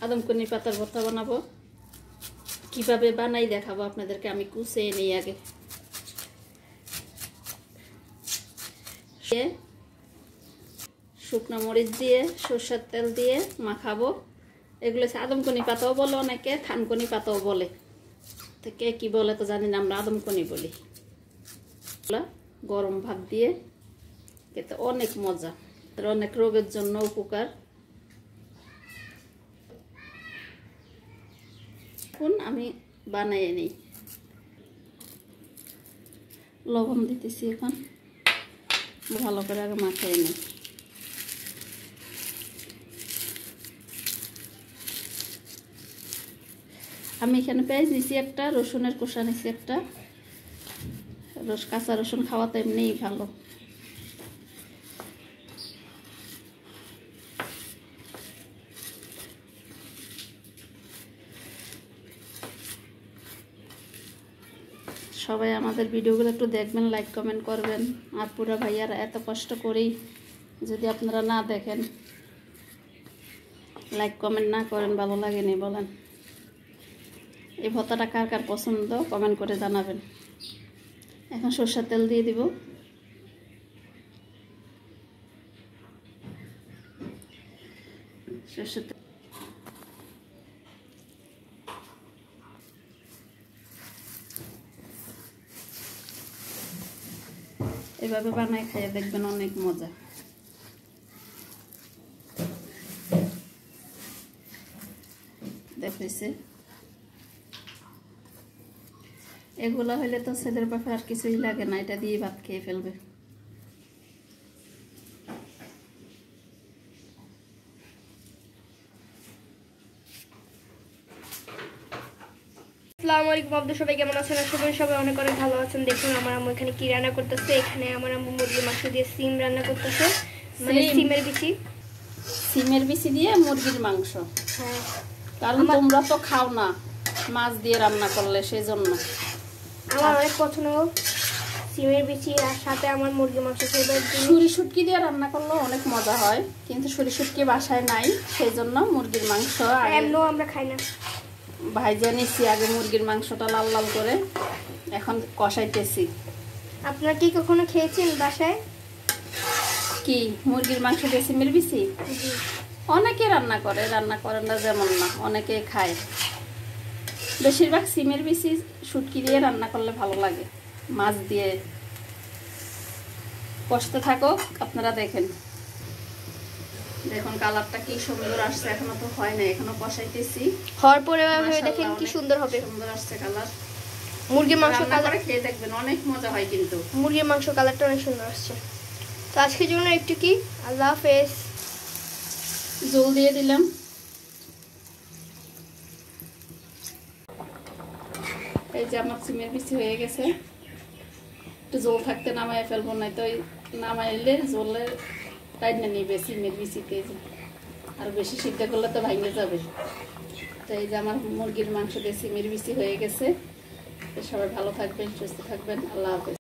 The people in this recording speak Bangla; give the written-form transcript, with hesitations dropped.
আদমকনি পাতার ভর্তা বানাবো। কিভাবে বানাই দেখাবো আপনাদেরকে। আমি কুচিয়ে নিই আগে। শুকনো মরিচ দিয়ে সরষের তেল দিয়ে মাখাবো। এগুলো আদমকনি পাতাও বলে, অনেকে থানকনি পাতাও বলে। তো কে কি বলে তো জানি না, আমরা আদমকনি বলি। গরম ভাত দিয়ে খেতে অনেক মজা, অনেক রোগের জন্য উপকার। এখন আমি বানিয়ে নিই। লবণ দিতেছি, এখন ভালো করে আগে মাখিয়ে নিই। আমি এখানে পেঁয়াজ নিছি একটা, রসুনের কোষা নিছি একটা। কাঁচা রসুন খাওয়া তো এমনিই ভালো। সবাই আমাদের ভিডিওগুলো একটু দেখবেন, লাইক কমেন্ট করবেন। আর পুরা ভাইয়ারা এত কষ্ট করেই যদি আপনারা না দেখেন, লাইক কমেন্ট না করেন, ভালো লাগেনি বলেন। এই ভর্তাটা কার কার পছন্দ কমেন্ট করে জানাবেন। এখন সরষের তেল দিয়ে দিব। সরষের তেল এভাবে বানায় খাইয়ে দেখবেন, অনেক মজা। দেখেছে এগুলো হইলে তো ছেলের বাপে আর কিছুই লাগে না, এটা দিয়ে ভাত খেয়ে ফেলবে। আসসালামু আলাইকুম, আপনাদের সবাই কেমন আছেন? সবাই অনেক অনেক ভালো আছেন। দেখুন আমার আম্মু এখানে কি রান্না করতেছে। এখানে আমার আম্মু মুরগির মাংস দিয়ে সিম রান্না করতেছে, মানে সিমের বিচি দিয়ে মুরগির মাংস। হ্যাঁ, কারণ তোমরা তো খাও না মাছ দিয়ে রান্না করলে, সেই জন্য আমার অনেক পছন্দ সিমের বিচি। আর সাথে আমার মুরগির মাংস ছুরি শুটকি দিয়ে রান্না করলেও অনেক মজা হয়, কিন্তু ছুরি শুটকি বাসায় নাই, সেই জন্য মুরগির মাংস এমনও আমরা খাই না। ভাইজা নিচ্ছি আগে মুরগির মাংসটা লাল লাল করে, এখন কষাইতেছি। আপনারা কি কখনো খেয়েছেন বাসায়? কি মুরগির মাংস দিয়ে সিমের বিচি? অনেকে রান্না করে না যেমন না, অনেকে খায়। বেশিরভাগ সিমের বিচি শুটকি দিয়ে রান্না করলে ভালো লাগে। মাছ দিয়ে কষতে থাকো, আপনারা দেখেন। দেখুন কালারটা কি সুন্দর আসছে, এখনো তো হয় না, এখনো কষাইতেছি। হওয়ার পরে দেখেন কি সুন্দর হবে, সুন্দর আসছে কালার। মুরগির মাংস কালার খেয়ে দেখবেন, অনেক মজা হয়। কিন্তু মুরগির মাংস কালারটা অনেক সুন্দর আসছে। তো আজকের জন্য একটু কি, আল্লাহ হাফেজ। জল দিয়ে দিলাম। এই যে আমার সিমের বিচি হয়ে গেছে, একটু জল থাকতে নামাই ফেলবো, না তো নামাইলে জলের টাইনে নিবে সিমের বিচিতে। আর বেশি সিদ্ধ করলে তো ভাঙে যাবে। তো এই যে আমার মুরগির মাংস দিয়ে সিমের বিচি হয়ে গেছে। সবাই ভালো থাকবেন, সুস্থ থাকবেন। আল্লাহ হাফেজ।